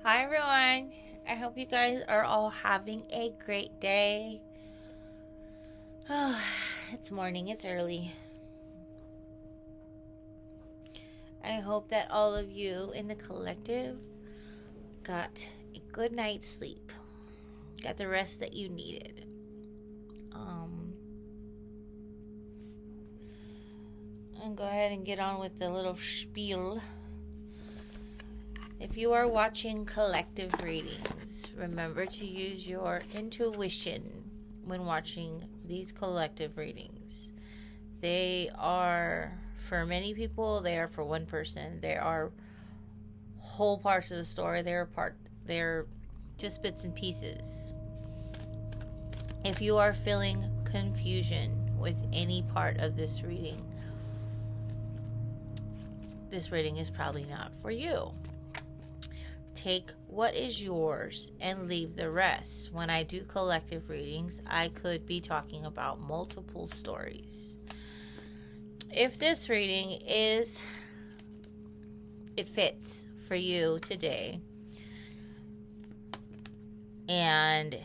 Hi everyone. I hope you guys are all having a great day. Oh, it's morning, it's early. I hope that all of you in the collective got a good night's sleep. Got the rest that you needed. Um and go ahead and get on with the little spiel. If you are watching collective readings, remember to use your intuition when watching these collective readings. They are, for many people, they are for one person. They are whole parts of the story. They're just bits and pieces. If you are feeling confusion with any part of this reading is probably not for you. Take what is yours and leave the rest. When I do collective readings, I could be talking about multiple stories. If this reading it fits for you today and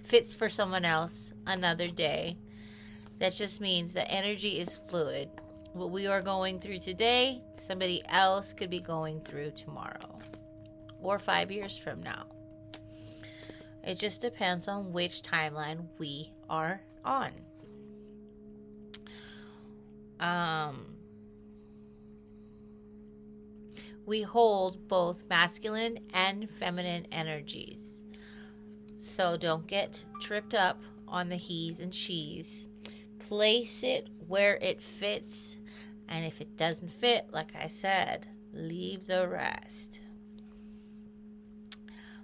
fits for someone else another day, that just means that energy is fluid. What we are going through today, somebody else could be going through tomorrow or 5 years from now. It just depends on which timeline we are on. We hold both masculine and feminine energies. So don't get tripped up on the he's and she's. Place it where it fits. And if it doesn't fit, like I said, leave the rest.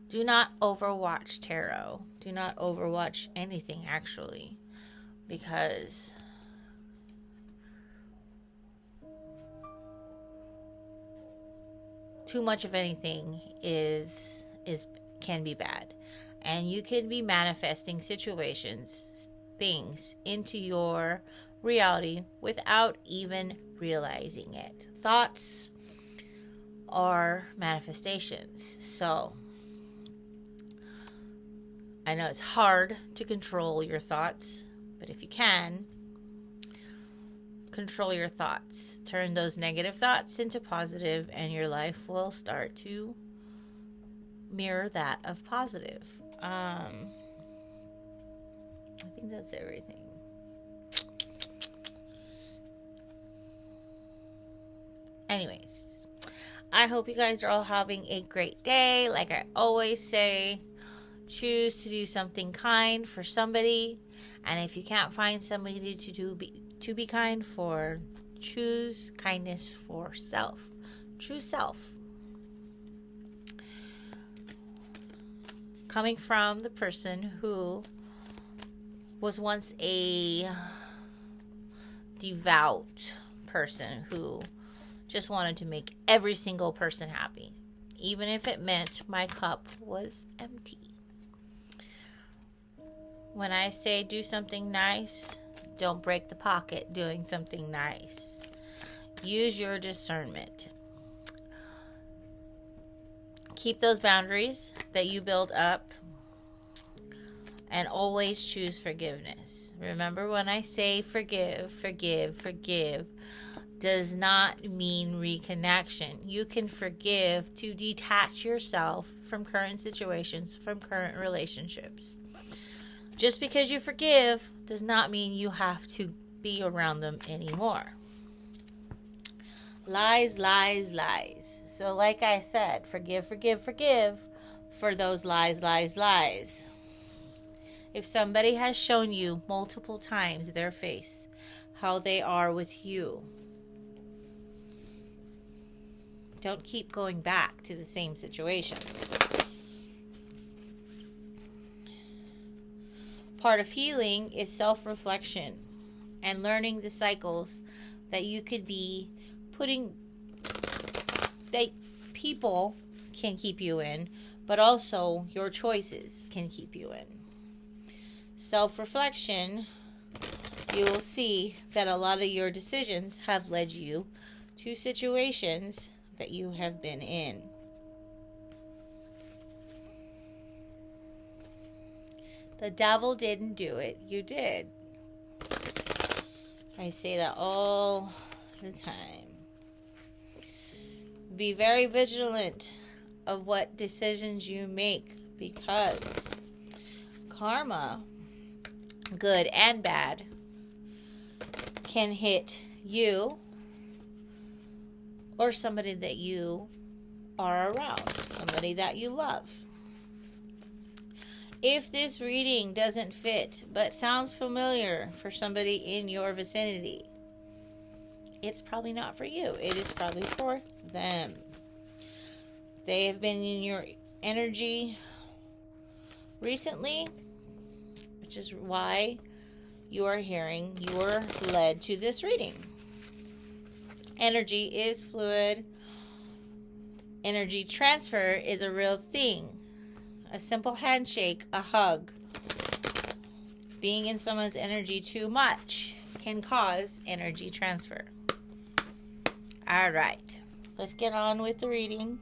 Do not overwatch tarot. Do not overwatch anything, actually, because too much of anything can be bad, and you can be manifesting situations, things into your reality without even realizing it. Thoughts are manifestations. So I know it's hard to control your thoughts, but if you can, control your thoughts. Turn those negative thoughts into positive, and your life will start to mirror that of positive. I think that's everything. Anyways, I hope you guys are all having a great day. Like I always say, choose to do something kind for somebody, and if you can't find somebody to be kind for, choose kindness for self. True self. Coming from the person who was once a devout person who just wanted to make every single person happy, even if it meant my cup was empty. When I say do something nice, don't break the pocket doing something nice. Use your discernment. Keep those boundaries that you build up, and always choose forgiveness. Remember, when I say forgive, does not mean reconnection. You can forgive to detach yourself from current situations, from current relationships. Just because you forgive does not mean you have to be around them anymore. Lies, lies, lies. So like I said, forgive for those lies, lies, lies. If somebody has shown you multiple times their face, how they are with you, don't keep going back to the same situation. Part of healing is self-reflection and learning the cycles that you could be putting, that people can keep you in, but also your choices can keep you in. Self-reflection, you will see that a lot of your decisions have led you to situations that you have been in. The devil didn't do it. You did. I say that all the time. Be very vigilant of what decisions you make, because karma, good and bad, can hit you or somebody that you are around, somebody that you love. If this reading doesn't fit but sounds familiar for somebody in your vicinity, it's probably not for you. It is probably for them. They have been in your energy recently, which is why you are led to this reading. Energy is fluid. Energy transfer is a real thing. A simple handshake, a hug, being in someone's energy too much can cause energy transfer. All right, let's get on with the reading.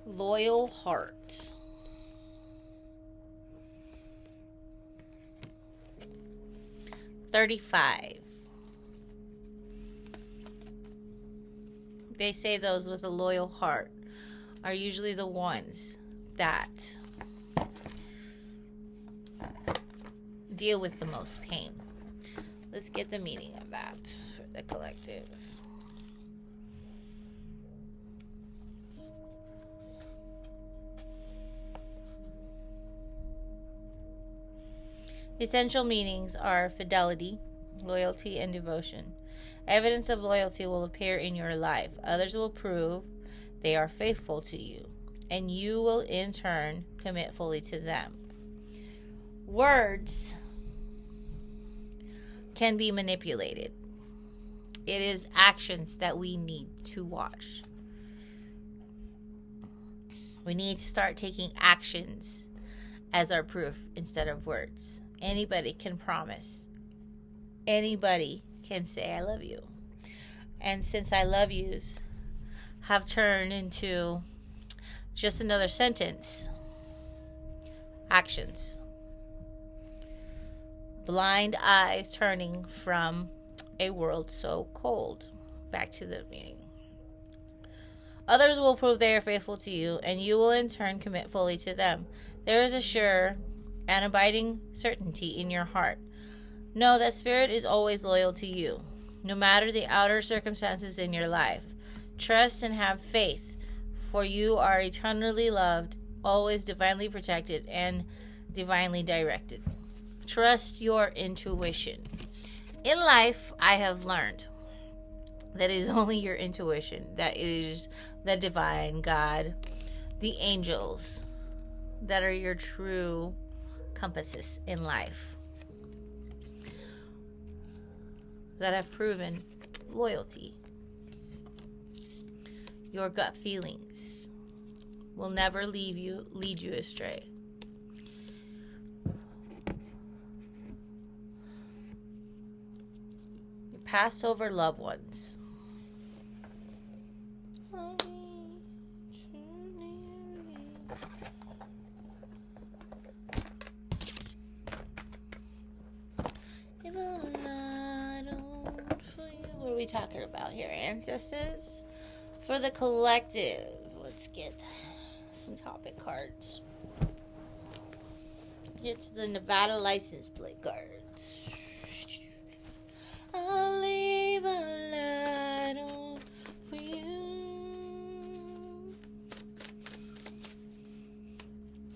Loyal heart. $35. They say those with a loyal heart are usually the ones that deal with the most pain. Let's get the meaning of that for the collective. Essential meanings are fidelity, loyalty, and devotion. Evidence of loyalty will appear in your life. Others will prove they are faithful to you, and you will in turn commit fully to them. Words can be manipulated. It is actions that we need to watch. We need to start taking actions as our proof instead of words. Anybody can promise. Anybody can say, I love you. And since I love yous have turned into just another sentence, actions. Blind eyes turning from a world so cold. Back to the meaning. Others will prove they are faithful to you, and you will in turn commit fully to them. There is a sure and abiding certainty in your heart. Know that Spirit is always loyal to you, no matter the outer circumstances in your life. Trust and have faith, for you are eternally loved, always divinely protected, and divinely directed. Trust your intuition. In life, I have learned that it is only your intuition, that it is the divine, God, the angels, that are your true compasses in life, that have proven loyalty. Your gut feelings will never lead you astray. Your Passover loved ones. What are we talking about here, ancestors? For the collective, let's get some topic cards. Get to the Nevada license plate cards. I'll leave a light on for you.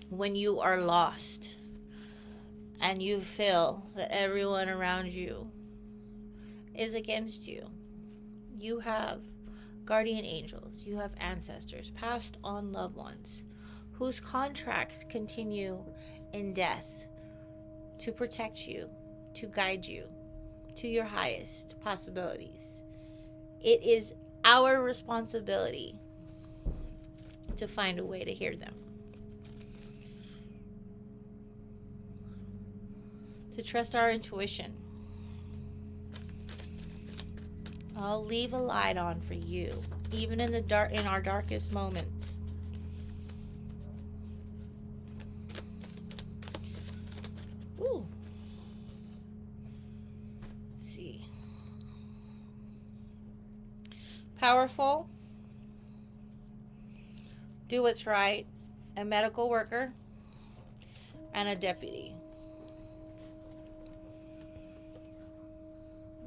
When you are lost and you feel that everyone around you is against you, you have guardian angels, you have ancestors, passed on loved ones, whose contracts continue in death to protect you, to guide you to your highest possibilities. It is our responsibility to find a way to hear them. to trust our intuition. I'll leave a light on for you, even in the dark, in our darkest moments. Ooh. Let's see. Powerful. Do what's right. A medical worker. And a deputy.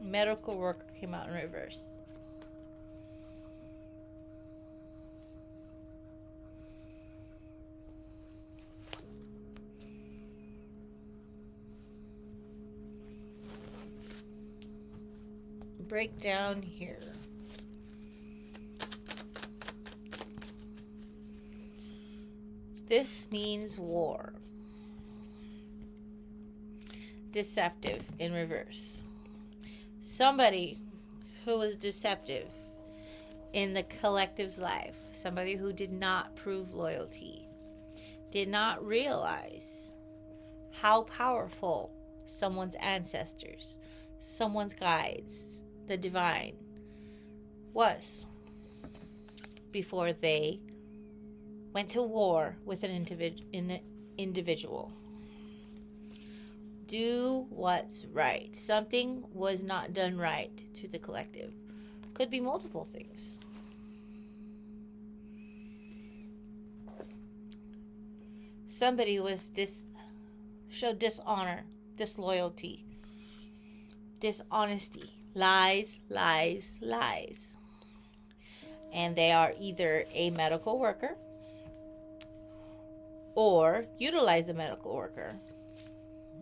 Medical worker came out in reverse. Break down here. This means war. Deceptive in reverse. Somebody who was deceptive in the collective's life. Somebody who did not prove loyalty. Did not realize how powerful someone's ancestors, someone's guides, the divine, was before they went to war with an individual. Do what's right. Something was not done right to the collective. Could be multiple things. Somebody was showed dishonor, disloyalty, dishonesty, lies, lies, lies. And they are either a medical worker or utilize a medical worker.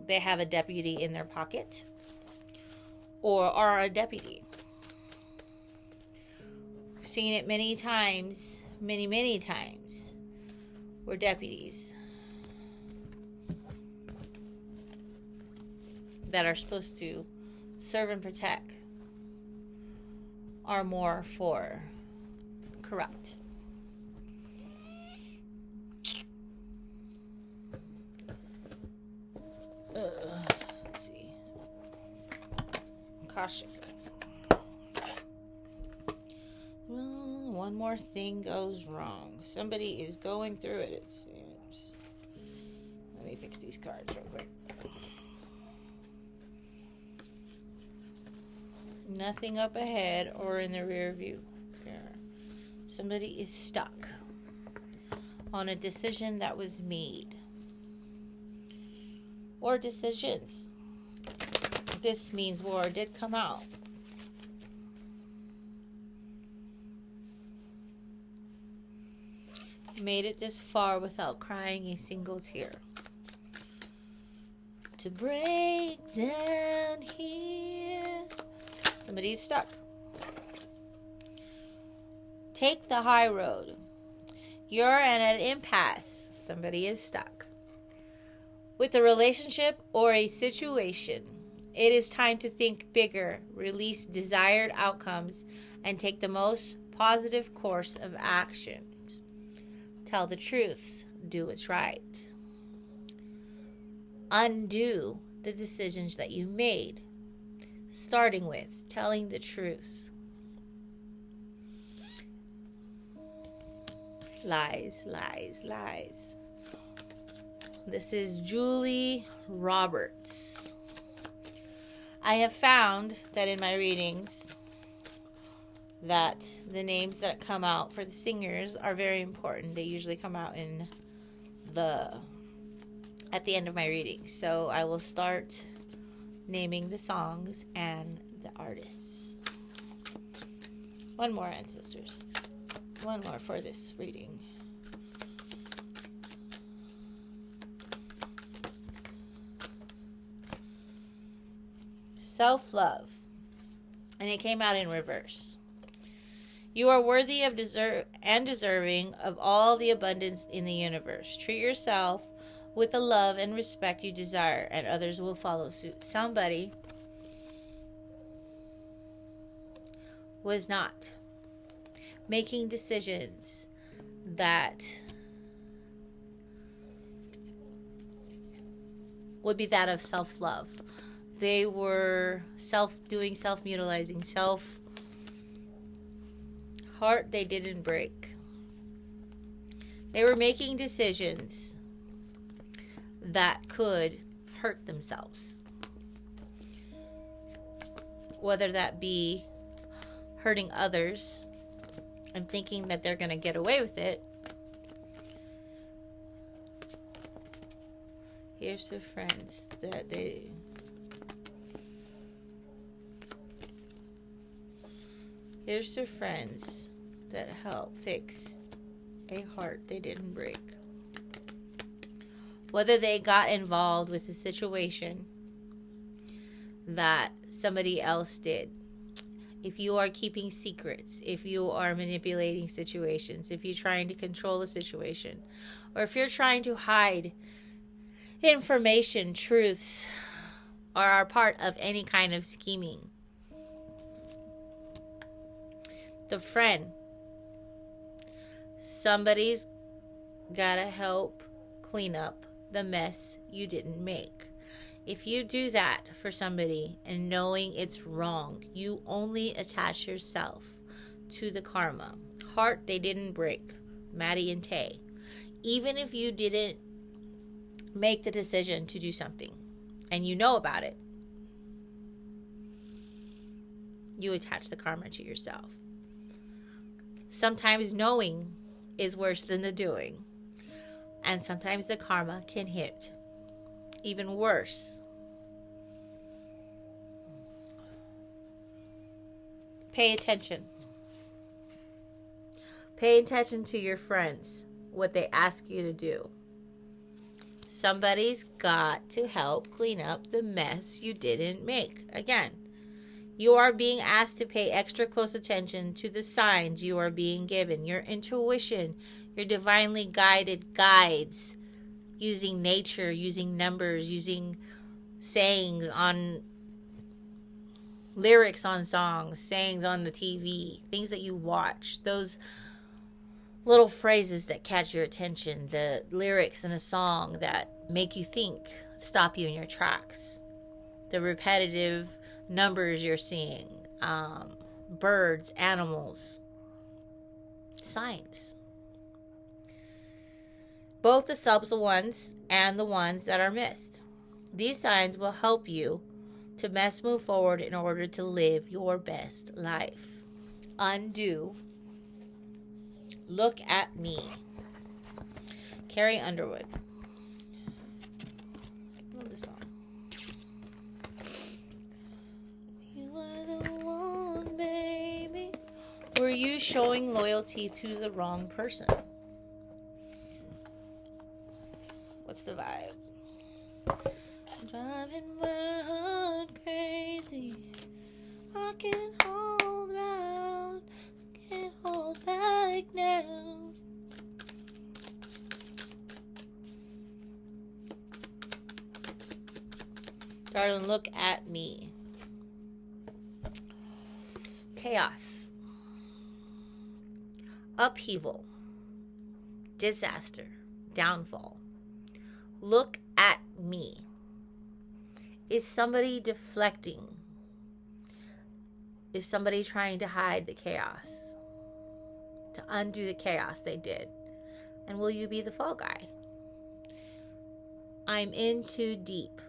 They have a deputy in their pocket or are a deputy. I've seen it many times, many times, where deputies that are supposed to serve and protect are more for corrupt. Let's see. Akashic. Well, one more thing goes wrong. Somebody is going through it, it seems. Let me fix these cards real quick. Nothing up ahead or in the rear view. Somebody is stuck on a decision that was made. Or decisions. This means war did come out. Made it this far without crying a single tear. To break down here. Somebody's stuck. Take the high road. You're at an impasse. Somebody is stuck. With a relationship or a situation, it is time to think bigger, release desired outcomes, and take the most positive course of action. Tell the truth. Do what's right. Undo the decisions that you made, starting with telling the truth. Lies, lies, lies. This is Julie Roberts. I have found that in my readings that the names that come out for the singers are very important. They usually come out at the end of my reading. So I will start naming the songs and the artists. One more, ancestors. One more for this reading. Self-love. And it came out in reverse. You are worthy of deserving of all the abundance in the universe. Treat yourself with the love and respect you desire, and others will follow suit. Somebody was not making decisions that would be that of self-love. They were doing self-mutilizing, heart they didn't break. They were making decisions that could hurt themselves. Whether that be hurting others and thinking that they're going to get away with it. Here's the friends that Here's the friends that help fix a heart they didn't break. Whether they got involved with a situation that somebody else did. If you are keeping secrets, if you are manipulating situations, if you're trying to control a situation, or if you're trying to hide information, truths, or are part of any kind of scheming. The friend. Somebody's gotta help clean up the mess you didn't make. If you do that for somebody and knowing it's wrong, you only attach yourself to the karma. Heart they didn't break. Maddie and Tay. Even if you didn't make the decision to do something and you know about it, you attach the karma to yourself. Sometimes knowing is worse than the doing. And sometimes the karma can hit even worse. Pay attention. Pay attention to your friends, what they ask you to do. Somebody's got to help clean up the mess you didn't make. Again, you are being asked to pay extra close attention to the signs you are being given. Your intuition, your divinely guided guides, using nature, using numbers, using sayings on lyrics on songs, sayings on the TV, things that you watch, those little phrases that catch your attention, the lyrics in a song that make you think, stop you in your tracks, the repetitive numbers you're seeing, birds, animals, signs. Both the subtle ones and the ones that are missed. These signs will help you to best move forward in order to live your best life. Undo. Look at me. Carrie Underwood. Love this song. You are the one, baby. Were you showing loyalty to the wrong person? What's the vibe? Driving my heart crazy. I can't hold out. Can't hold back now. Darling, look at me. Chaos. Upheaval. Disaster. Downfall. Look at me. Is somebody deflecting? Is somebody trying to hide the chaos? To undo the chaos they did? And will you be the fall guy? I'm in too deep.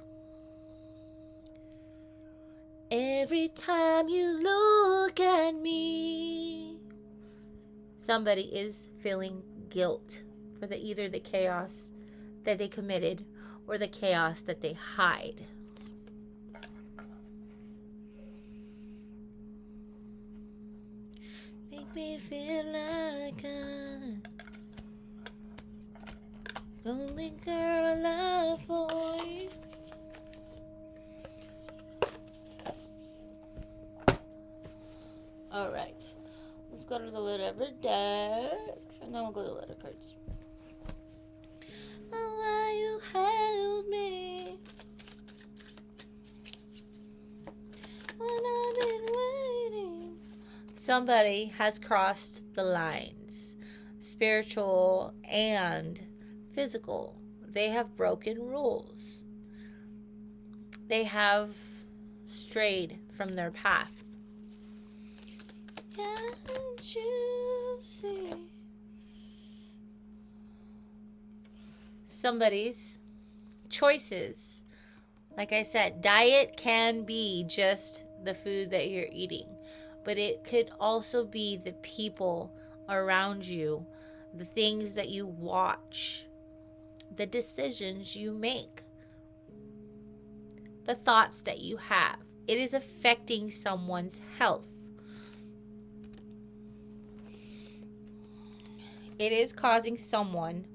Every time you look at me, somebody is feeling guilt for either the chaos that they committed or the chaos that they hide. Make me feel like I'm the only girl alive for you. Alright, let's go to the whatever deck, and then we'll go to the letter cards. Oh, why you held me when I've been waiting. Somebody has crossed the lines, spiritual and physical. They have broken rules. they have strayed from their path. Can't you see? Somebody's choices. Like I said, diet can be just the food that you're eating, but it could also be the people around you, the things that you watch, the decisions you make, the thoughts that you have. It is affecting someone's health. It is causing someone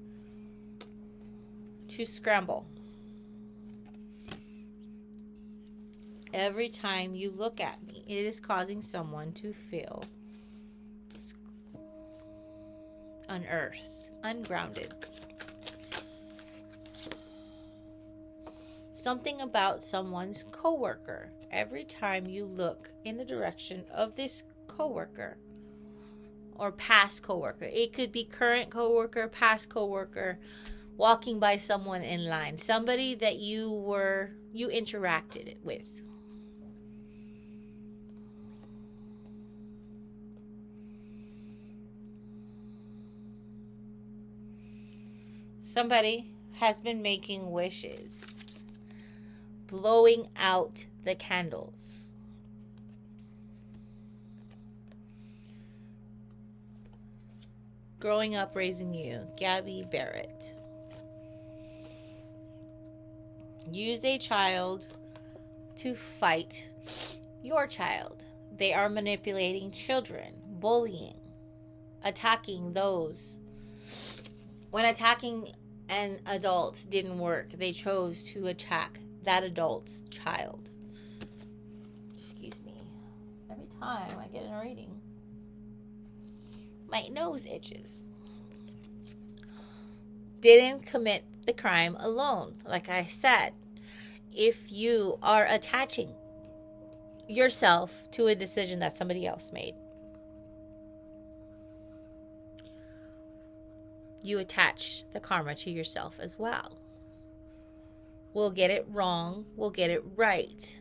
to scramble. Every time you look at me, it is causing someone to feel unearthed, ungrounded. Something about someone's coworker. Every time you look in the direction of this coworker or past coworker, it could be current coworker, past coworker, walking by someone in line, somebody that you interacted with. Somebody has been making wishes, blowing out the candles. Growing Up Raising You, Gabby Barrett. Use a child to fight your child. They are manipulating children, bullying, attacking those. When attacking an adult didn't work, they chose to attack that adult's child. Excuse me. Every time I get in a reading, my nose itches. Didn't commit the crime alone. Like I said, if you are attaching yourself to a decision that somebody else made, you attach the karma to yourself as well. We'll get it wrong, we'll get it right.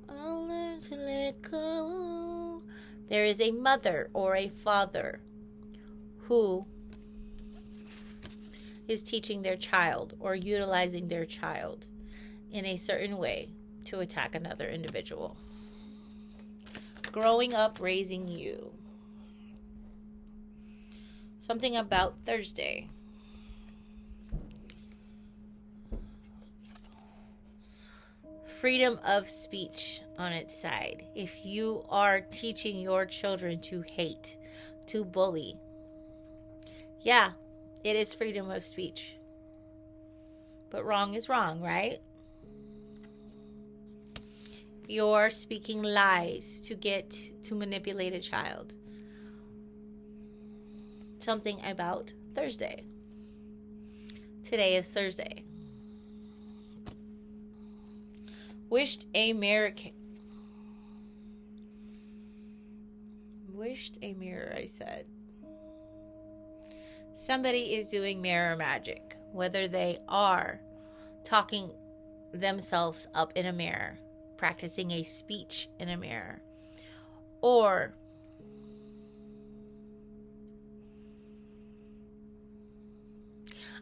I'll learn to let go. There is a mother or a father who is teaching their child or utilizing their child in a certain way to attack another individual. Growing Up Raising You. Something about Thursday. Freedom of speech on its side. If you are teaching your children to hate, to bully, yeah, it is freedom of speech. But wrong is wrong, right? You're speaking lies to manipulate a child. Something about Thursday. Today is Thursday. Wished a mirror, I said. Somebody is doing mirror magic, whether they are talking themselves up in a mirror, practicing a speech in a mirror, or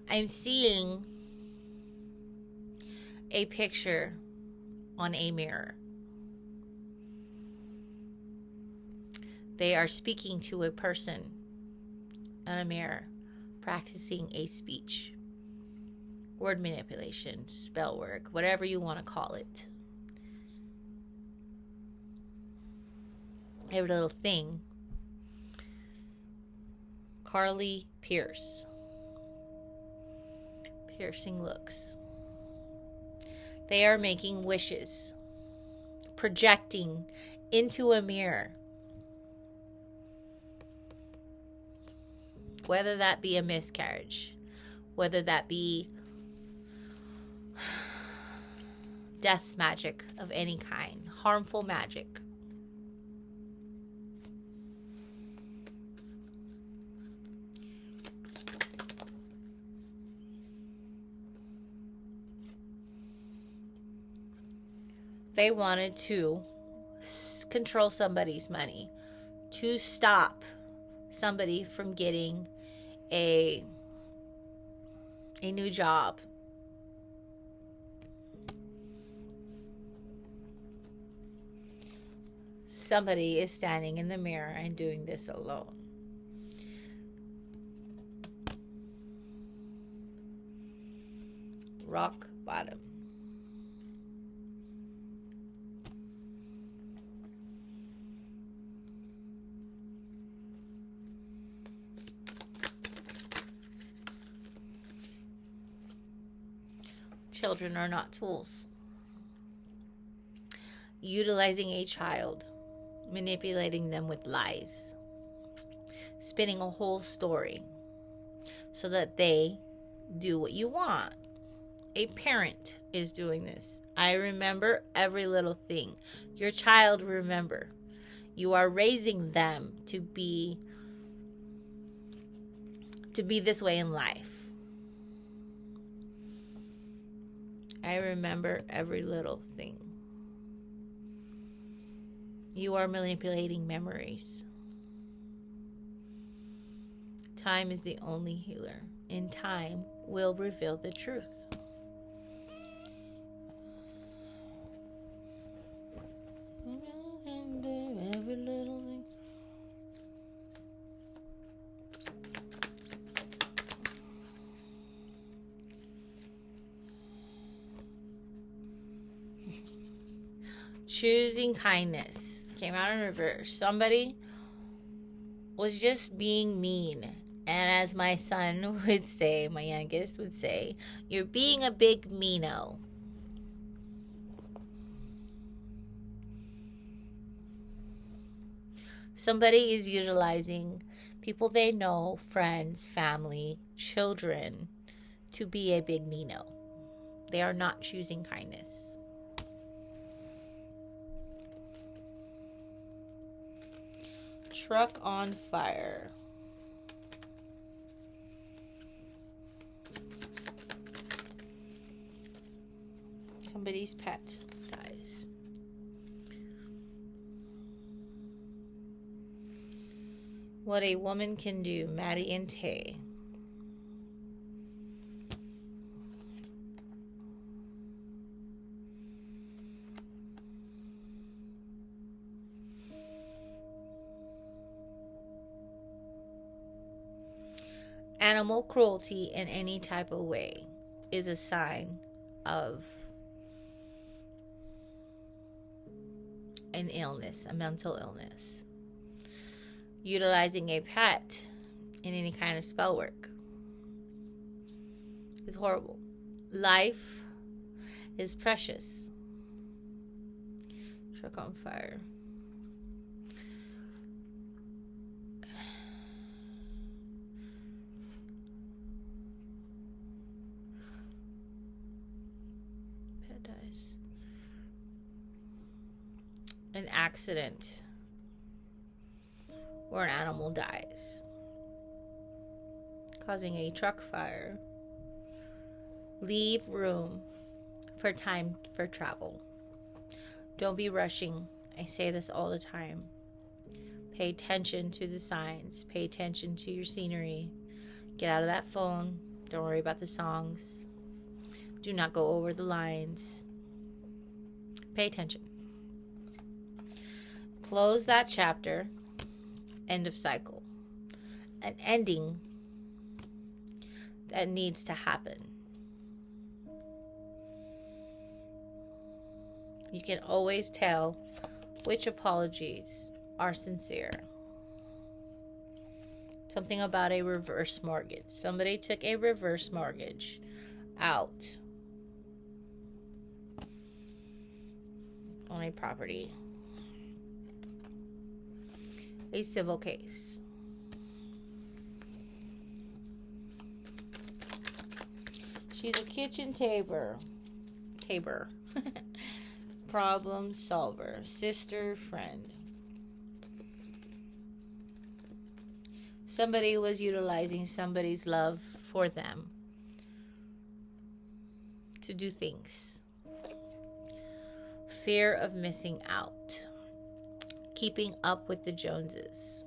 I'm seeing a picture on a mirror. They are speaking to a person on a mirror, practicing a speech, word manipulation, spell work, whatever you want to call it. Every little thing. Carly Pierce. Piercing looks. They are making wishes, projecting into a mirror. Whether that be a miscarriage, whether that be death magic of any kind, harmful magic. They wanted to control somebody's money, to stop somebody from getting a new job. Somebody is standing in the mirror and doing this alone. Rock bottom. Children are not tools. Utilizing a child, manipulating them with lies, spinning a whole story so that they do what you want. A parent is doing this. I remember every little thing. Your child remember. You are raising them to be this way in life. I remember every little thing. You are manipulating memories. Time is the only healer, and time will reveal the truth. Every little thing. Choosing kindness came out in reverse. Somebody was just being mean. And as my son would say, my youngest would say, you're being a big meano. Somebody is utilizing people they know, friends, family, children, to be a big meano. They are not choosing kindness. Truck on fire. Somebody's pet dies. What a Woman Can Do, Maddie and Tay. Animal cruelty in any type of way is a sign of an illness, a mental illness. Utilizing a pet in any kind of spell work is horrible. Life is precious. Truck on fire. Pet dies. An accident or an animal dies, causing a truck fire. Leave room for time for travel. Don't be rushing. I say this all the time. Pay attention to the signs. Pay attention to your scenery. Get out of that phone. Don't worry about the songs. Do not go over the lines. Pay attention. Close that chapter. End of cycle. An ending that needs to happen. You can always tell which apologies are sincere. Something about a reverse mortgage. Somebody took a reverse mortgage out on a property. A civil case. She's a kitchen tabor. Problem solver. Sister, friend. Somebody was utilizing somebody's love for them to do things. fear of missing out, keeping up with the Joneses.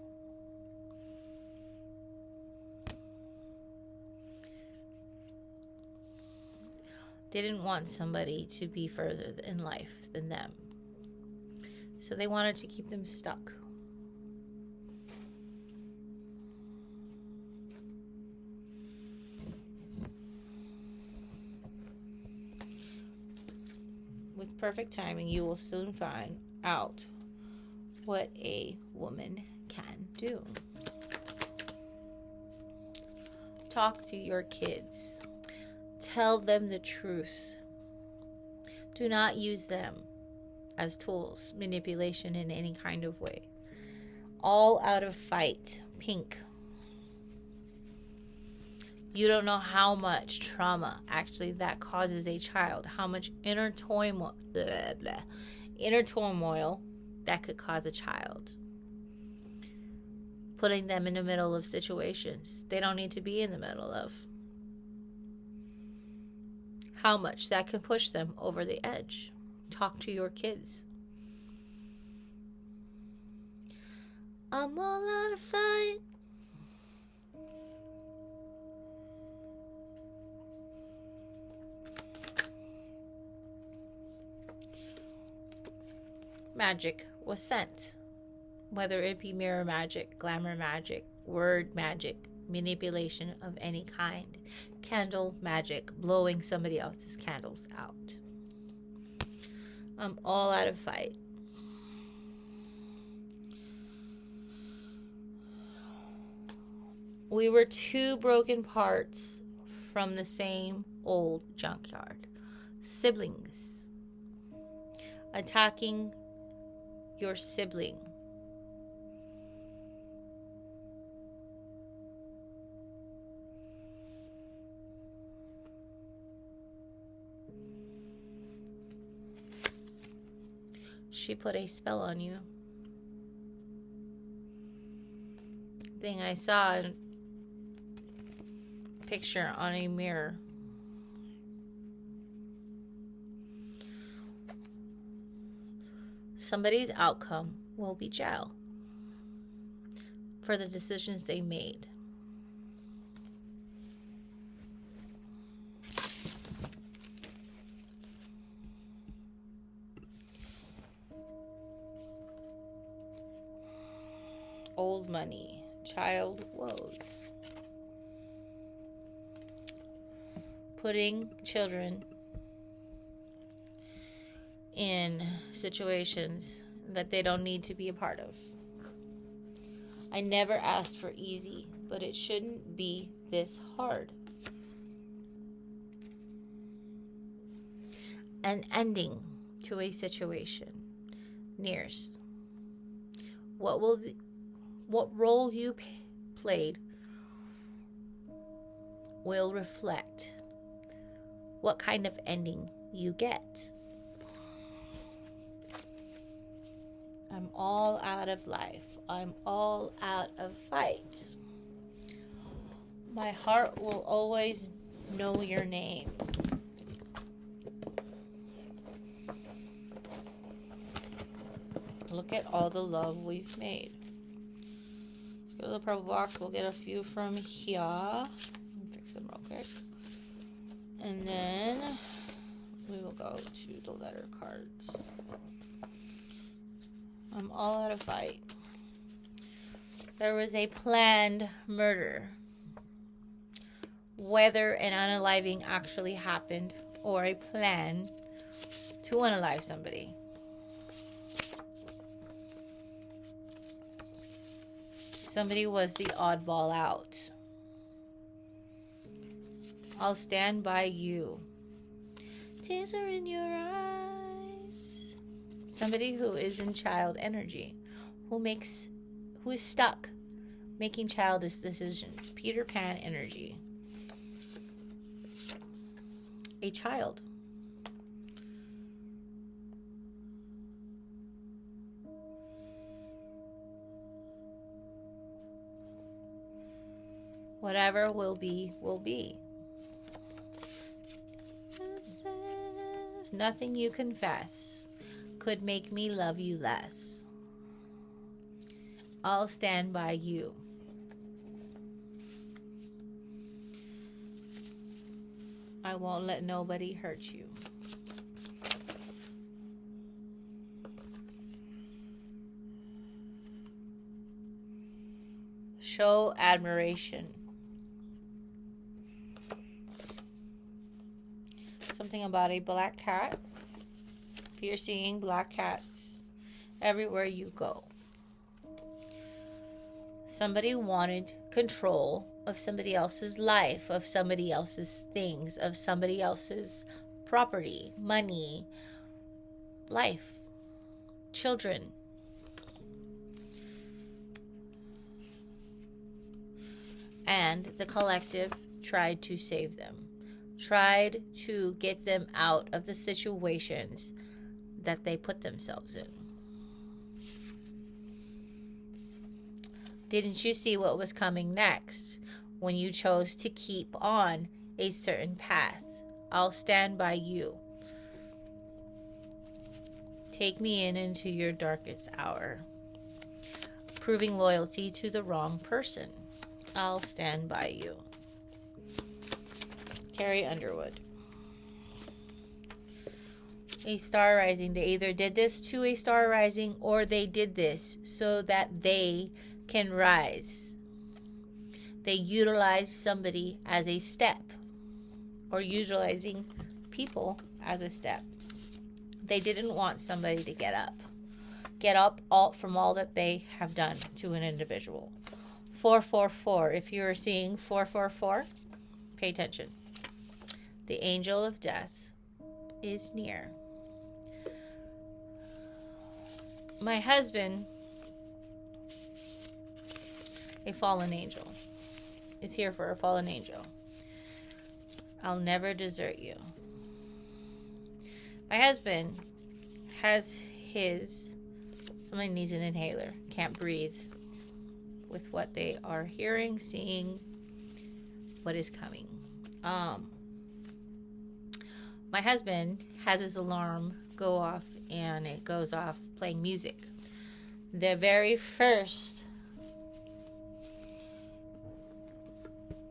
Didn't want somebody to be further in life than them. So they wanted to keep them stuck. With perfect timing, you will soon find out what a woman can do. Talk to your kids. Tell them the truth. Do not use them as tools, manipulation in any kind of way. All out of fight. Pink. You don't know how much trauma actually that causes a child, how much inner turmoil that could cause a child. Putting them in the middle of situations they don't need to be in the middle of. How much that can push them over the edge. Talk to your kids. I'm all out of fight. Magic was sent. Whether it be mirror magic, glamour magic, word magic, manipulation of any kind, candle magic, blowing somebody else's candles out. I'm all out of fight. We were two broken parts from the same old junkyard. Siblings. Attacking your sibling. She put a spell on you. Thing I saw a picture on a mirror. Somebody's outcome will be jail for the decisions they made. Old money, child woes. Putting children in situations that they don't need to be a part of. I never asked for easy, but it shouldn't be this hard. An ending to a situation. Nears. What role you played will reflect what kind of ending you get. I'm all out of life. I'm all out of fight. My heart will always know your name. Look at all the love we've made. Let's go to the purple box. We'll get a few from here. Fix them real quick. And then we will go to the letter cards. I'm all out of fight. There was a planned murder. Whether an unaliving actually happened or a plan to unalive somebody. Somebody was the oddball out. I'll stand by you. Tears are in your eyes. Somebody who is in child energy, who is stuck making childish decisions. Peter Pan energy. A child. Whatever will be, will be. Nothing you confess. could make me love you less. I'll stand by you. I won't let nobody hurt you. Show admiration. Something about a black cat. If you're seeing black cats everywhere you go. Somebody wanted control of somebody else's life, of somebody else's things, of somebody else's property, money, life, children. And the collective tried to save them, tried to get them out of the situations that they put themselves in. Didn't you see what was coming next when you chose to keep on a certain path? I'll stand by you. Take me into your darkest hour, proving loyalty to the wrong person. I'll stand by you. Carrie Underwood. A star rising. They either did this to a star rising or they did this so that they can rise. They utilize somebody as a step, or utilizing people as a step. They didn't want somebody to get up all from all that they have done to an individual. 444. If you are seeing 444, pay attention. The angel of death is near. My husband, a fallen angel, is here for a fallen angel. I'll never desert you. My husband has somebody needs an inhaler, can't breathe with what they are hearing, seeing, what is coming. My husband has his alarm go off, and it goes off playing music. The very first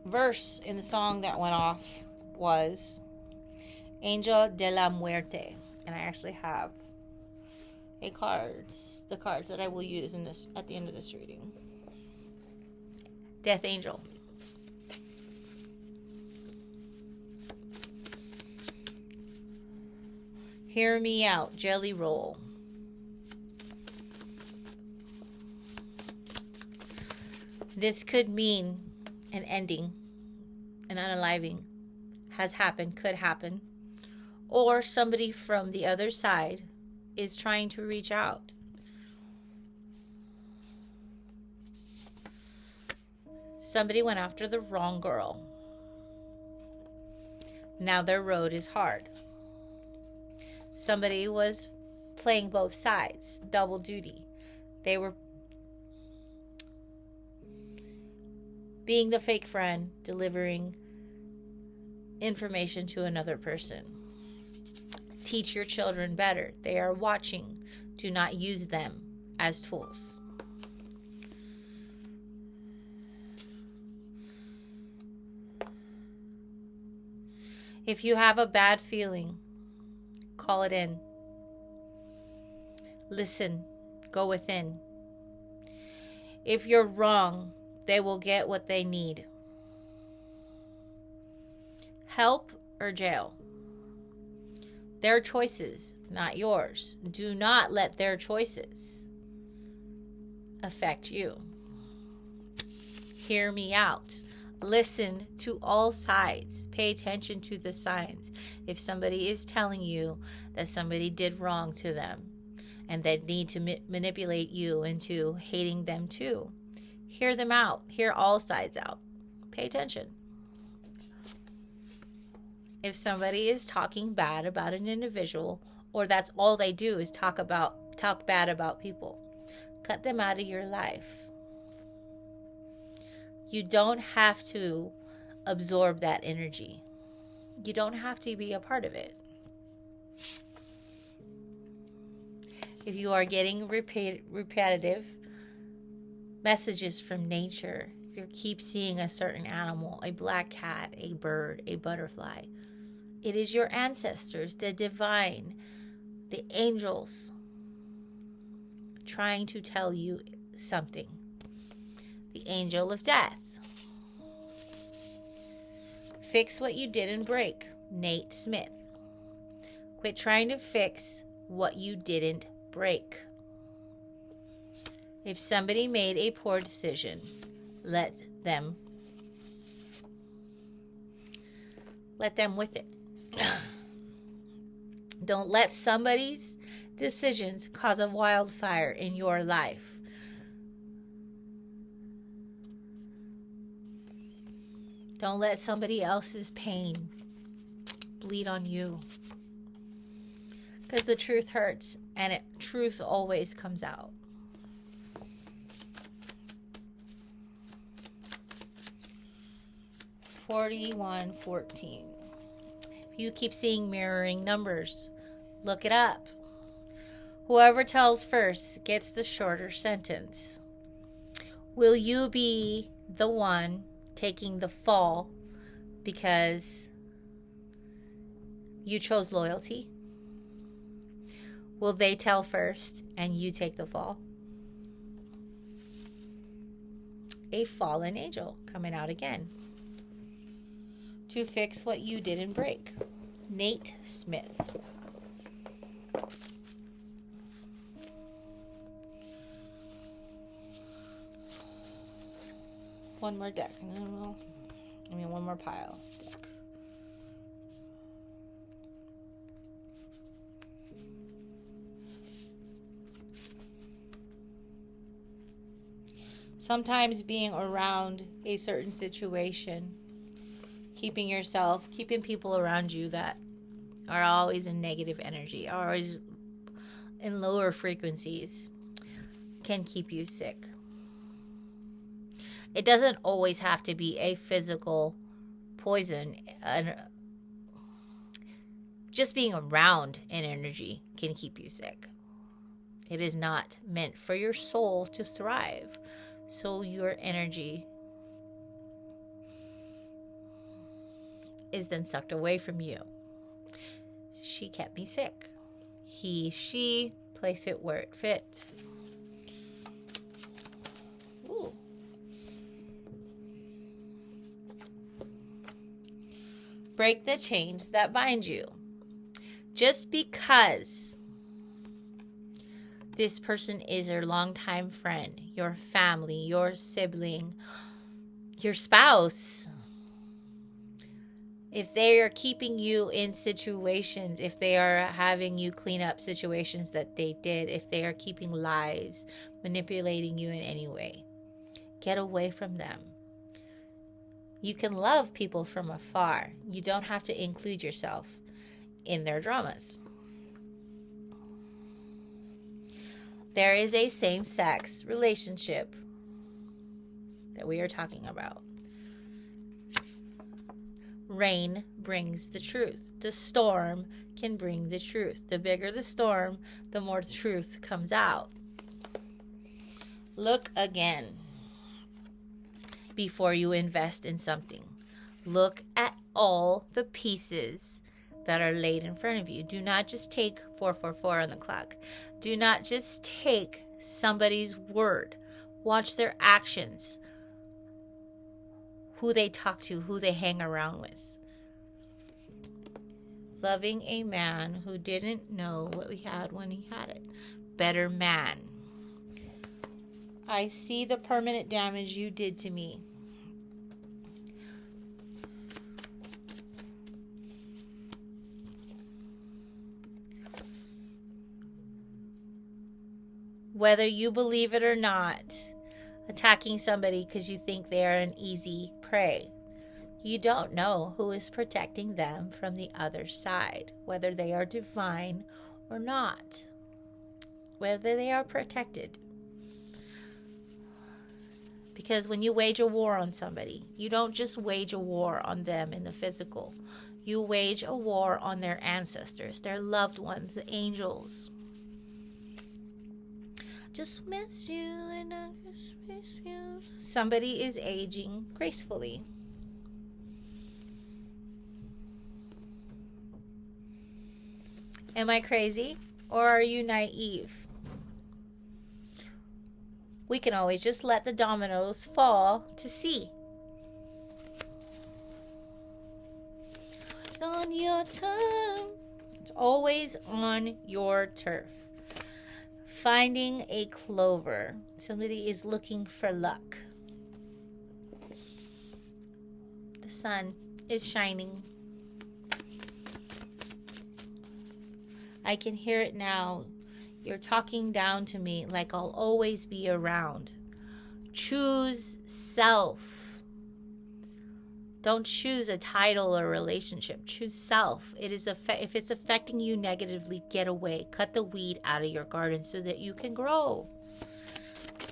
verse in the song that went off was Angel de la Muerte. And I actually have the cards that I will use in this at the end of this reading. Death Angel. Hear me out, Jelly Roll. This could mean an ending, an unaliving has happened, could happen. Or somebody from the other side is trying to reach out. Somebody went after the wrong girl. Now their road is hard. Somebody was playing both sides, double duty. They were being the fake friend, delivering information to another person. Teach your children better. They are watching. Do not use them as tools. If you have a bad feeling, call it in. Listen. Go within. If you're wrong, they will get what they need. Help or jail. Their choices, not yours. Do not let their choices affect you. Hear me out. Listen to all sides. Pay attention to the signs. If somebody is telling you that somebody did wrong to them and they need to manipulate you into hating them too, hear them out. Hear all sides out. Pay attention. If somebody is talking bad about an individual, or that's all they do is talk bad about people, cut them out of your life. You don't have to absorb that energy. You don't have to be a part of it. If you are getting repetitive messages from nature, you keep seeing a certain animal, a black cat, a bird, a butterfly, it is your ancestors, the divine, the angels, trying to tell you something. The angel of death. Fix what you didn't break. Nate Smith. Quit trying to fix what you didn't break. If somebody made a poor decision, let them with it. Don't let somebody's decisions cause a wildfire in your life. Don't let somebody else's pain bleed on you. Because the truth hurts, and truth always comes out. (41:14). If you keep seeing mirroring numbers, look it up. Whoever tells first gets the shorter sentence. Will you be the one taking the fall because you chose loyalty? Will they tell first and you take the fall? A fallen angel coming out again. To fix what you didn't break. Nate Smith. One more deck. One more pile. Deck. Sometimes being around a certain situation, keeping people around you that are always in negative energy, are always in lower frequencies, can keep you sick. It doesn't always have to be a physical poison. Just being around an energy can keep you sick. It is not meant for your soul to thrive. So your energy is then sucked away from you. She kept me sick. He, she, place it where it fits. Ooh. Break the chains that bind you. Just because this person is your longtime friend, your family, your sibling, your spouse, if they are keeping you in situations, if they are having you clean up situations that they did, if they are keeping lies, manipulating you in any way, get away from them. You can love people from afar. You don't have to include yourself in their dramas. There is a same-sex relationship that we are talking about. Rain brings the truth. The storm can bring the truth. The bigger the storm, the more truth comes out. Look again before you invest in something. Look at all the pieces that are laid in front of you. Do not just take 444 on the clock. Do not just take somebody's word. Watch their actions. Who they talk to, who they hang around with. Loving a man who didn't know what he had when he had it. Better man. I see the permanent damage you did to me. Whether you believe it or not, attacking somebody because you think they are an easy prey. You don't know who is protecting them from the other side, whether they are divine or not, whether they are protected. Because when you wage a war on somebody, you don't just wage a war on them in the physical. You wage a war on their ancestors, their loved ones, the angels. Just miss you and I just miss you. Somebody is aging gracefully. Am I crazy? Or are you naive? We can always just let the dominoes fall to see. It's on your turf. It's always on your turf. Finding a clover. Somebody is looking for luck. The sun is shining. I can hear it now. You're talking down to me like I'll always be around. Choose self. Don't choose a title or relationship. Choose self. If it's affecting you negatively, get away. Cut the weed out of your garden so that you can grow.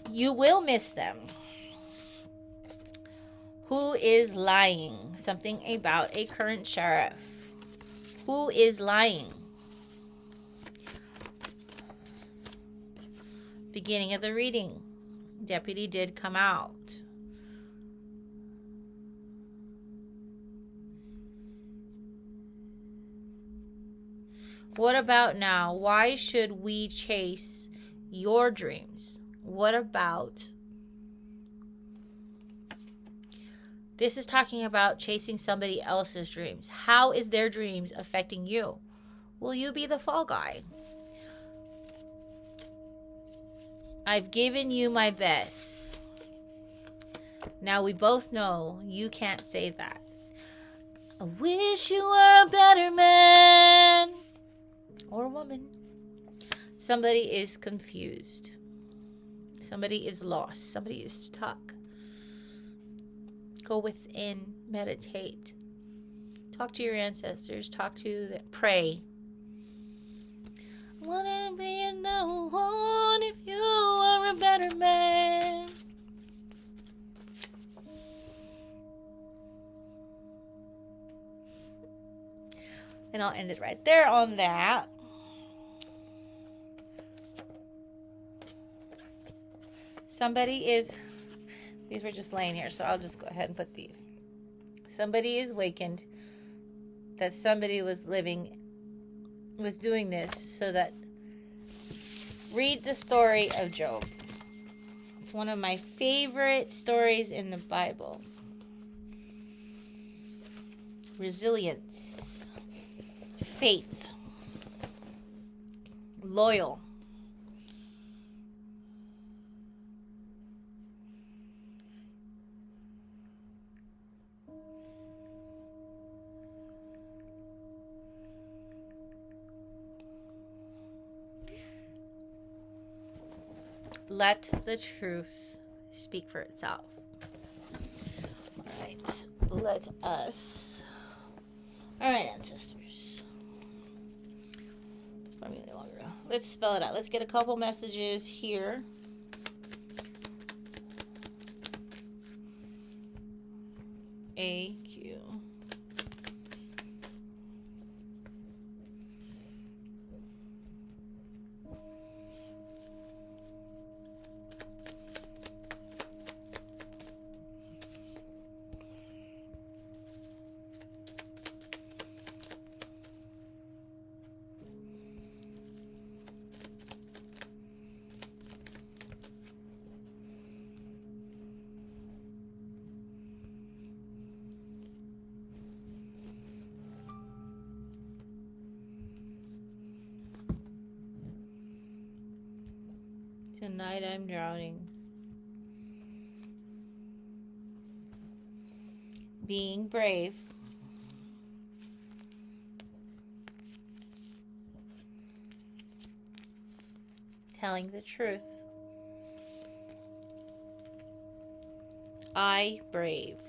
You will miss them. Who is lying? Something about a current sheriff. Who is lying? Beginning of the reading. Deputy did come out. What about now? Why should we chase your dreams? What about... This is talking about chasing somebody else's dreams. How is their dreams affecting you? Will you be the fall guy? I've given you my best. Now we both know you can't say that. I wish you were a better man or woman. Somebody is confused. Somebody is lost. Somebody is stuck. Go within, meditate. Talk to your ancestors. Pray. I wanna be in the one if you are a better man. And I'll end it right there on that. These were just laying here, so I'll just go ahead and put these. Somebody is wakened that somebody was doing this so that... Read the story of Job. It's one of my favorite stories in the Bible. Resilience. Faith. Loyal. Let the truth speak for itself. All right. Let us. All right, ancestors. Let's spell it out. Let's get a couple messages here. AQ. Tonight I'm drowning. Being brave. Telling the truth. I brave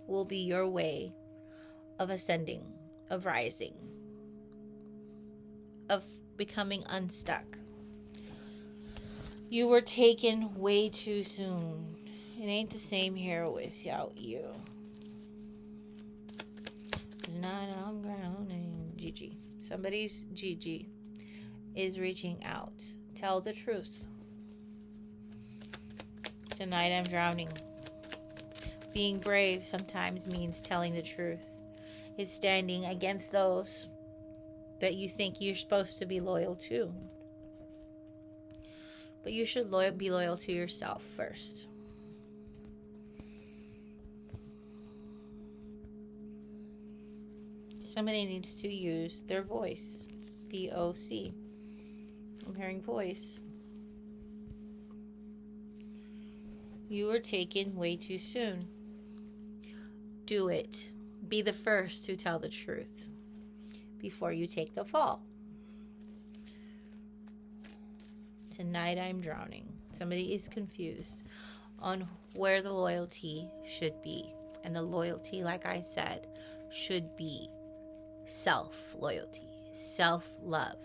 will be your way of ascending, of rising, of becoming unstuck. You were taken way too soon. It ain't the same here without you. Tonight I'm grounding. GG. Somebody's Gigi is reaching out. Tell the truth. Tonight I'm drowning. Being brave sometimes means telling the truth. It's standing against those that you think you're supposed to be loyal to. But you should be loyal to yourself first. Somebody needs to use their voice. VOC. I'm hearing voice. You were taken way too soon. Do it. Be the first to tell the truth before you take the fall. Tonight I'm drowning. Somebody is confused on where the loyalty should be. And the loyalty, like I said, should be self-loyalty, self-love,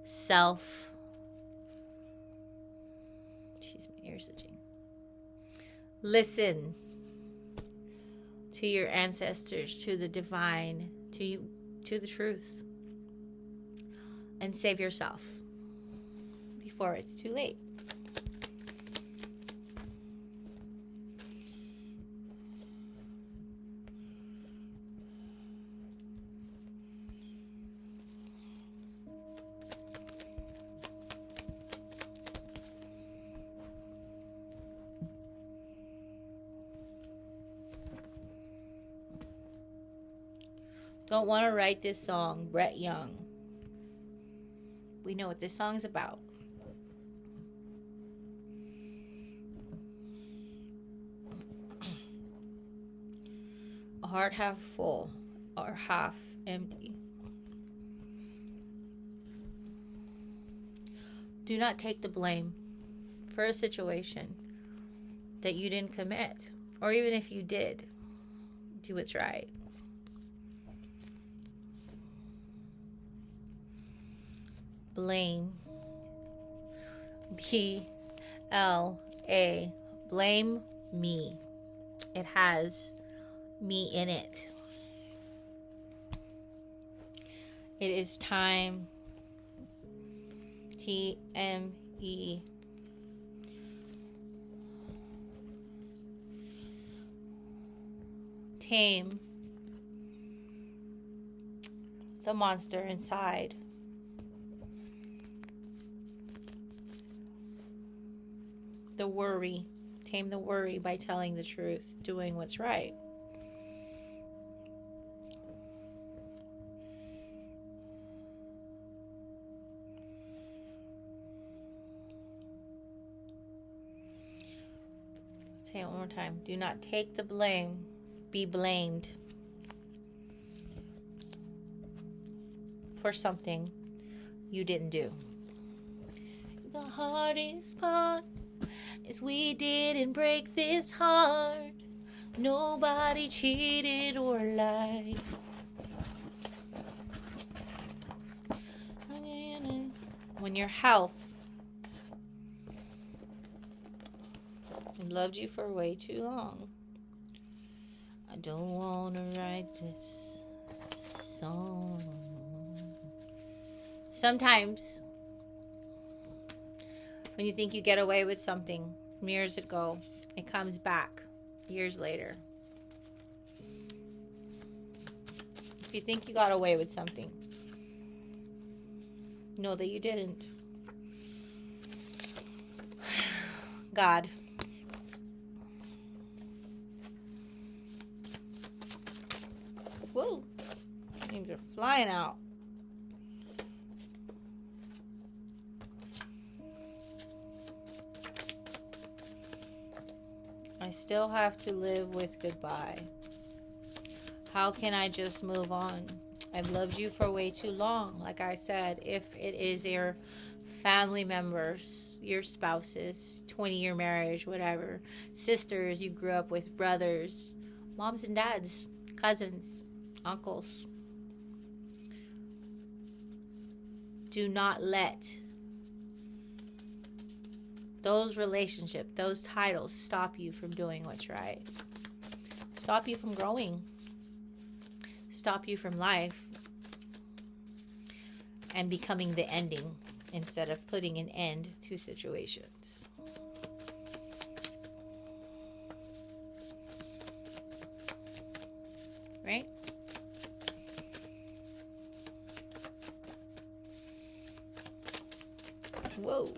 Jeez, my ears itching. Listen to your ancestors, to the divine, to the truth. And save yourself before it's too late. Don't want to write this song, Brett Young. We know what this song's about. A heart half full or half empty. Do not take the blame for a situation that you didn't commit. Or even if you did, do what's right. Blame. B-L-A. Blame me. It has me in it. It is time. T-M-E. Tame the monster inside. The worry. Tame the worry by telling the truth, doing what's right. Say it one more time. Do not take the blame. Be blamed for something you didn't do. The hardest part is we didn't break this heart. Nobody cheated or lied. When your health loved you for way too long. I don't want to write this song. Sometimes when you think you get away with something from years ago, it comes back years later. If you think you got away with something, know that you didn't. God. Whoa. Things are flying out. I still have to live with goodbye. How can I just move on? I've loved you for way too long. Like I said, if it is your family members, your spouses, 20-year marriage, whatever, sisters you grew up with, brothers, moms and dads, cousins, uncles. Do not let those relationships, those titles stop you from doing what's right. Stop you from growing. Stop you from life. and becoming the ending instead of putting an end to situations. Right? Whoa.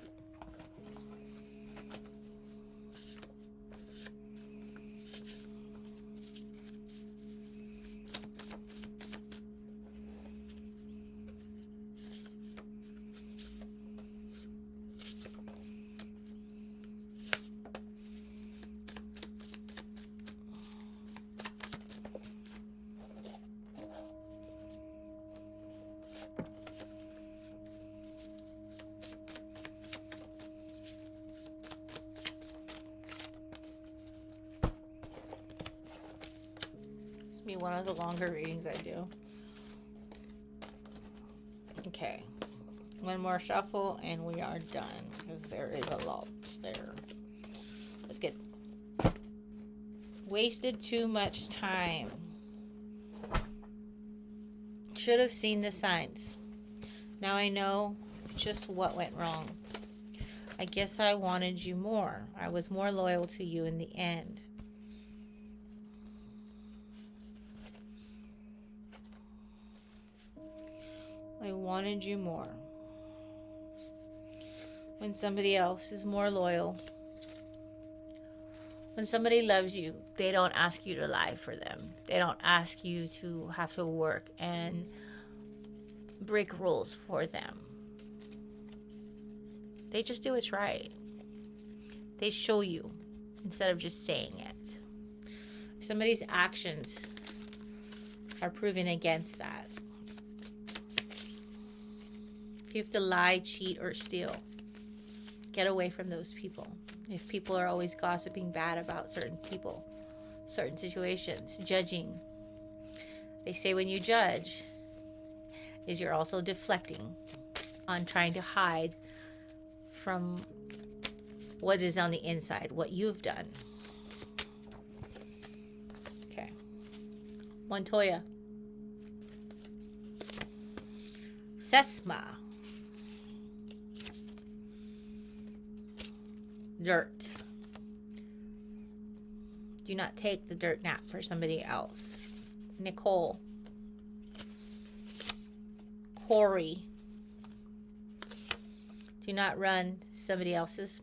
Be one of the longer readings I do. Okay, one more shuffle and we are done because there is a lot there. Let's get wasted too much time. Should have seen the signs. Now I know just what went wrong. I guess I wanted you more. I was more loyal to you in the end. I wanted you more. When somebody else is more loyal, when somebody loves you, they don't ask you to lie for them. They don't ask you to have to work and break rules for them. They just do what's right. They show you instead of just saying it. If somebody's actions are proving against that, if you have to lie, cheat, or steal, get away from those people. If people are always gossiping bad about certain people, certain situations, judging, they say when you judge is you're also deflecting on trying to hide from what is on the inside, what you've done. Okay. Montoya. Sesma. Dirt. Do not take the dirt nap for somebody else. Nicole. Corey. Do not run somebody else's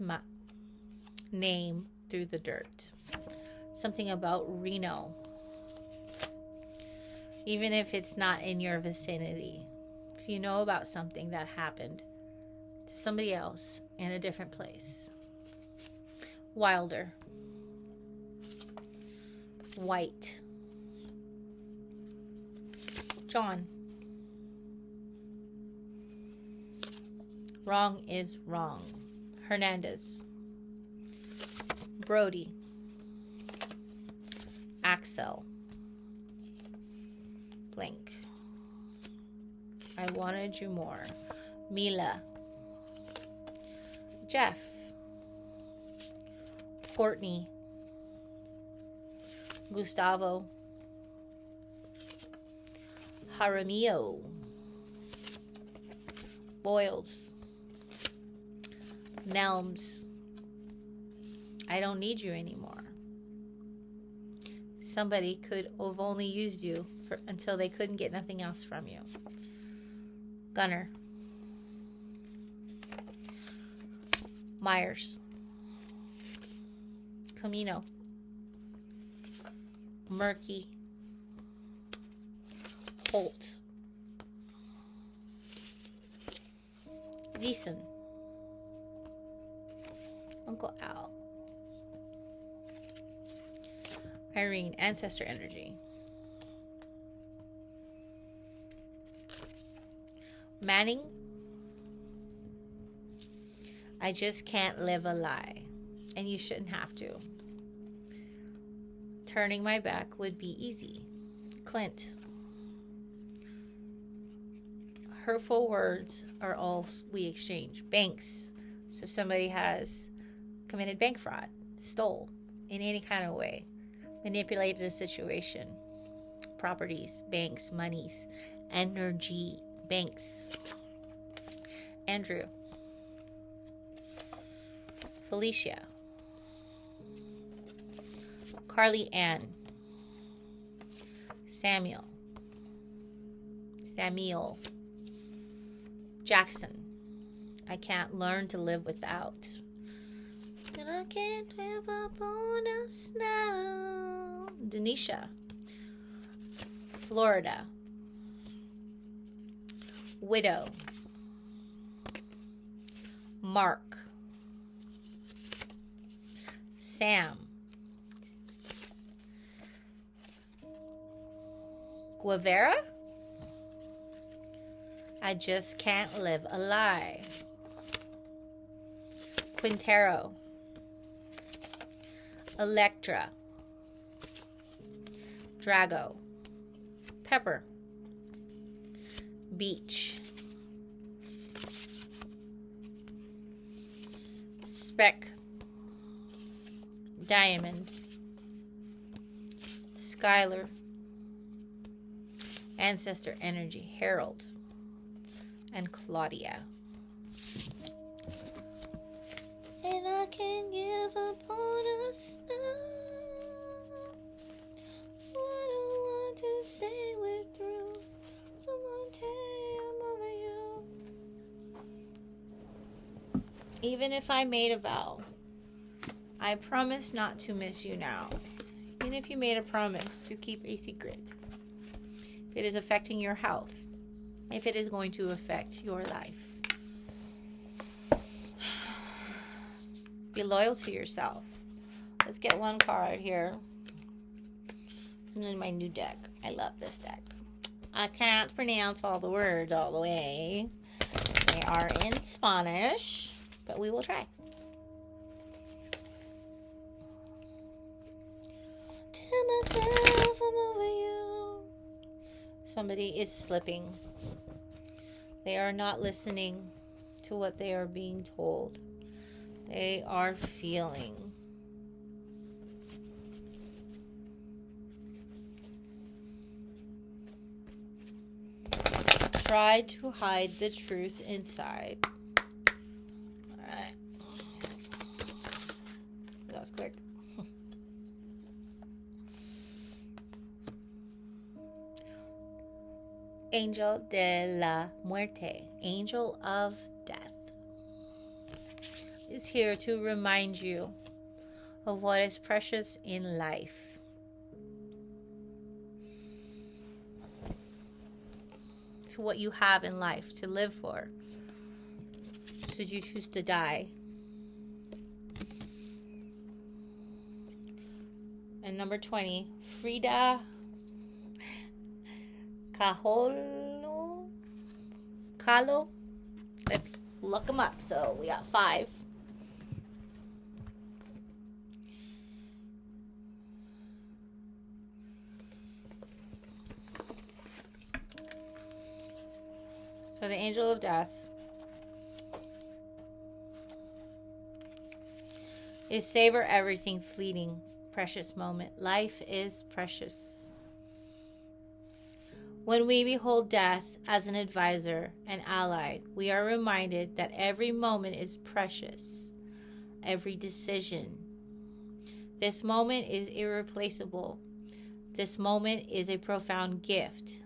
name through the dirt. Something about Reno. Even if it's not in your vicinity. If you know about something that happened to somebody else in a different place. Wilder. White. John. Wrong is wrong. Hernandez. Brody. Axel. Blank. I wanted you more. Mila. Jeff. Courtney. Gustavo. Jaramillo. Boyles. Nelms. I don't need you anymore. Somebody could have only used you until they couldn't get nothing else from you. Gunner. Myers. Camino. Murky. Holt. Deason. Uncle Al. Irene. Ancestor energy. Manning. I just can't live a lie. And you shouldn't have to. Turning my back would be easy. Clint. Hurtful words are all we exchange. Banks. So if somebody has committed bank fraud, stole in any kind of way, manipulated a situation, properties, banks, monies, energy, banks. Andrew, Felicia, Carly Ann, Samuel, Jackson, I can't learn to live without. And I can't live up on us now. Denisha, Florida, Widow, Mark, Sam, Guevara, I just can't live a lie. Quintero, Electra, Drago, Pepper, Beach, Speck, Diamond, Skylar, Ancestor Energy, Harold, and Claudia. And I can't give up on us now. I don't want to say we're through. Someone tell I'm over you. Even if I made a vow, I promise not to miss you now. Even if you made a promise to keep a secret, if it is affecting your health, if it is going to affect your life, be loyal to yourself. Let's get one card here. And then my new deck. I love this deck. I can't pronounce all the words all the way. They are in Spanish, but we will try. Tell myself I'm over you. Somebody is slipping. They are not listening to what they are being told. They are feeling. Try to hide the truth inside. Alright. That was quick. Angel de la Muerte, Angel of Death, is here to remind you of what is precious in life. To what you have in life to live for, should you choose to die. And number 20, Frida Kahlo. Let's look them up. So we got 5. So the Angel of Death is savor everything fleeting, precious moment. Life is precious. When we behold death as an advisor and ally, we are reminded that every moment is precious, every decision. This moment is irreplaceable. This moment is a profound gift.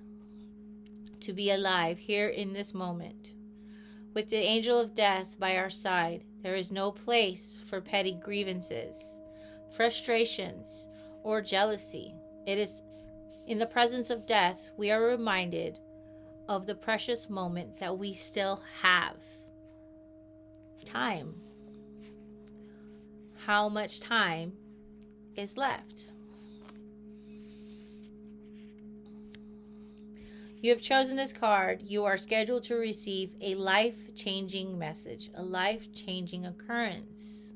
To be alive here in this moment. With the Angel of Death by our side, there is no place for petty grievances, frustrations, or jealousy. It is in the presence of death we are reminded of the precious moment that we still have. Time. How much time is left? You have chosen this card. You are scheduled to receive a life-changing message, a life-changing occurrence.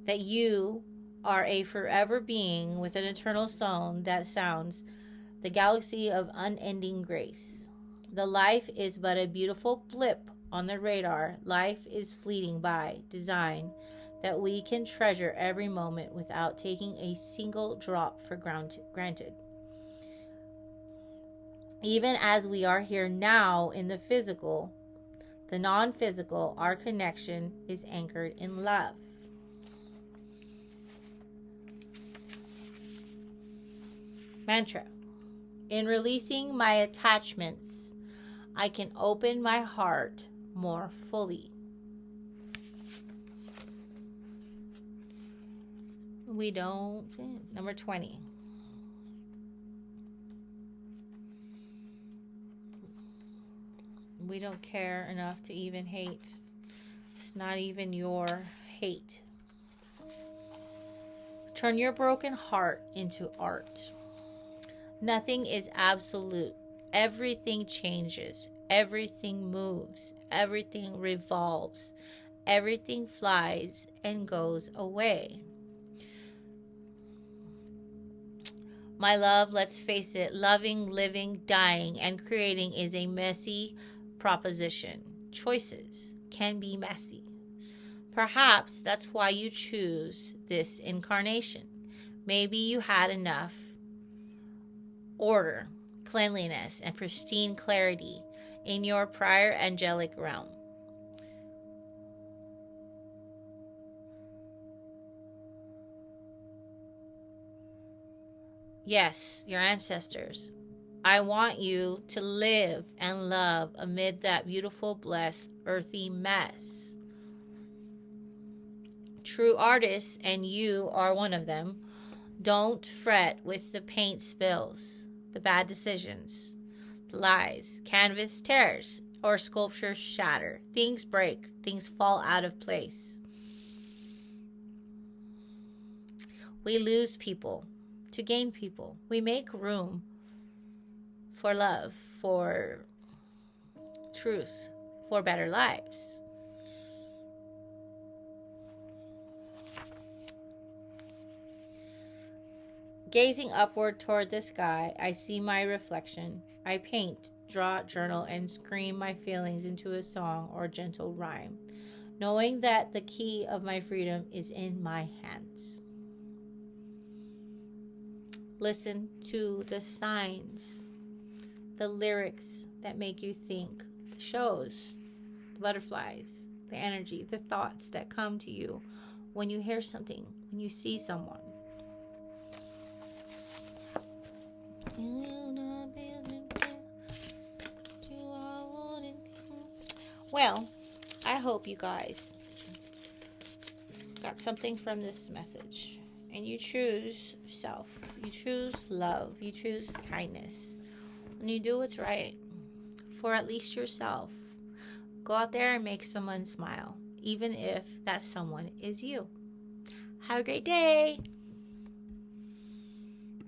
That you are a forever being with an eternal song that sounds the galaxy of unending grace. The life is but a beautiful blip on the radar. Life is fleeting by design, that we can treasure every moment without taking a single drop for granted. Even as we are here now in the physical, The non-physical, our connection is anchored in love. Mantra. In releasing my attachments, I can open my heart more fully. Number 20. We don't care enough to even hate. It's not even your hate. Turn your broken heart into art. Nothing is absolute. Everything changes. Everything moves. Everything revolves. Everything flies and goes away. My love, let's face it, loving, living, dying, and creating is a messy proposition. Choices can be messy. Perhaps that's why you choose this incarnation. Maybe you had enough order, cleanliness, and pristine clarity in your prior angelic realm. Yes, your ancestors. I want you to live and love amid that beautiful, blessed, earthy mess. True artists, and you are one of them, don't fret with the paint spills, the bad decisions, the lies. Canvas tears or sculptures shatter. Things break. Things fall out of place. We lose people to gain people. We make room for love, for truth, for better lives. Gazing upward toward the sky, I see my reflection. I paint, draw, journal, and scream my feelings into a song or gentle rhyme, knowing that the key of my freedom is in my hands. Listen to the signs, the lyrics that make you think, the shows, the butterflies, the energy, the thoughts that come to you when you hear something, when you see someone. Well, I hope you guys got something from this message. And you choose self. You choose love. You choose kindness. And you do what's right for at least yourself. Go out there and make someone smile, even if that someone is you. Have a great day.